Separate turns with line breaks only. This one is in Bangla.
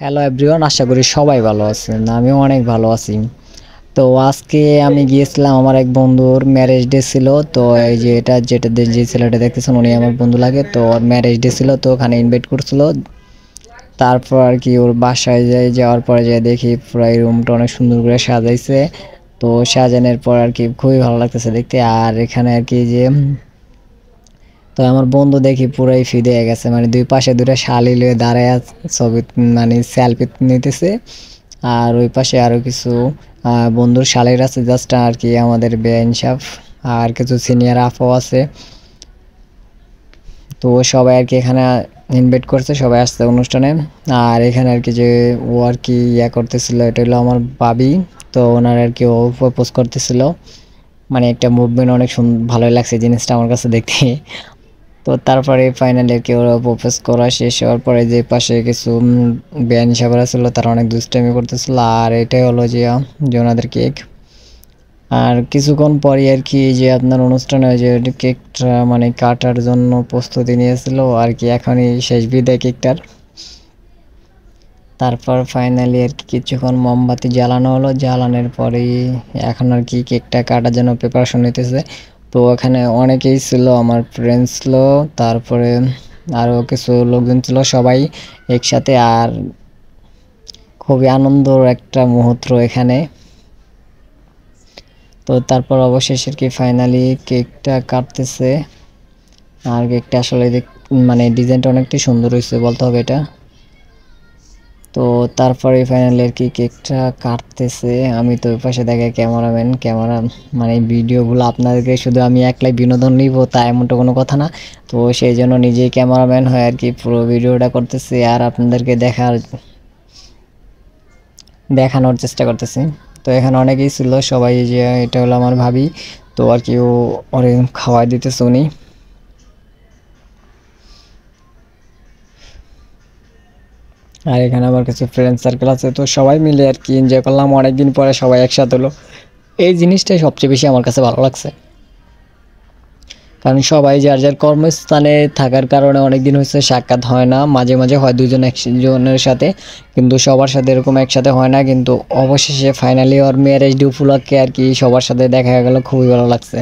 হ্যালো এভরিওয়ান, আশা করি সবাই ভালো আছেন। আমিও অনেক ভালো আছি। তো আজকে আমি গিয়েছিলাম, আমার এক বন্ধুর ম্যারেজ ডে ছিল। তো এই যে যে ছেলেটা দেখতেছেন উনি আমার বন্ধু লাগে। তো ওর ম্যারেজ ডে ছিল, তো ওখানে ইনভাইট করছিল। তারপর আর কি ওর বাসায় যাওয়ার পরে দেখি পুরো এই রুমটা অনেক সুন্দর করে সাজাইছে। তো সাজানোর পর আর কি খুবই ভালো লাগতেছে দেখতে। আর এখানে আর কি তো আমার বন্ধু দেখি পুরাই ফিদে হয়ে গেছে, মানে দুই পাশে দুটো শালি লয়ে দাঁড়ায় ছবি, মানে সেলফি নিতেছে। আর ওই পাশে আরও কিছু বন্ধুর শালির আছে, জাস্ট আর কি আমাদের বেআইনসাফ আর কিছু সিনিয়র আফও আছে। তো সবাই আর কি এখানে ইনভাইট করছে, সবাই আসছে অনুষ্ঠানে। আর এখানে আর কি ও আর কি করতেছিল, এটা হলো আমার ভাবি। তো ওনার আর কি ও প্রপোজ করতেছিল, মানে একটা মুভমেন্ট অনেক ভালোই লাগছে জিনিসটা আমার কাছে দেখতে। তো তারপরে ফাইনালি আর কি ওরা প্রপোজ করা শেষ হওয়ার পরে যে পাশে কিছু বেআইনি সাহেবরা ছিল, তারা অনেক দুষ্টামি করতেছিল। আর এটাই হলো যে ওনাদের কেক। আর কিছুক্ষণ পরে আর কি আপনার অনুষ্ঠানে কেকটা মানে কাটার জন্য প্রস্তুতি নিয়েছিল আর কি, এখনই শেষ বিদায় কেকটার। তারপর ফাইনালি আর কি কিছুক্ষণ মোমবাতি জ্বালানো হলো, জ্বালানোর পরেই এখন আর কি কেকটা কাটার জন্য প্রিপারেশন নিতেছে। তো ওখানে অনেকেই ছিল, আমার ফ্রেন্ডস ছিল, তারপরে আরও কিছু লোকজন ছিল, সবাই একসাথে। আর খুবই আনন্দর একটা মুহূর্ত এখানে। তো তারপর অবশেষে কি ফাইনালি কেকটা কাটতেছে। আর কেকটা আসলে মানে ডিজাইনটা অনেকটাই সুন্দর হয়েছে বলতে হবে এটা। তো তারপরে ফাইনালি আর কি কেকটা কাটতেছে। আমি তো ওই পাশে দেখে ক্যামেরা মানে ভিডিওগুলো আপনাদেরকে শুধু আমি একলাই বিনোদন নিব তা এমনটা কোনো কথা না। তো সেই জন্য নিজেই ক্যামেরাম্যান হয়ে আর কি পুরো ভিডিওটা করতেছি, আর আপনাদেরকে দেখানোর চেষ্টা করতেছি। তো এখানে অনেকেই ছিল, সবাই যে এটা হলো আমার ভাবি। তো আর কি ওরে খাওয়াই দিতেছে উনি। আর এখানে আমার কিছু ফ্রেন্ড সার্কেল আছে, তো সবাই মিলে আর কি এনজয় করলাম। অনেকদিন পরে সবাই একসাথে হলো, এই জিনিসটাই সবচেয়ে বেশি আমার কাছে ভালো লাগছে। কারণ সবাই যার যার কর্মস্থানে থাকার কারণে অনেকদিন হয়েছে সাক্ষাৎ হয় না, মাঝে মাঝে হয় দুজন একজনের সাথে, কিন্তু সবার সাথে এরকম একসাথে হয় না। কিন্তু অবশেষে ফাইনালি ওর ম্যারেজ ডে উপলক্ষে আর কি সবার সাথে দেখা গেল, খুবই ভালো লাগছে।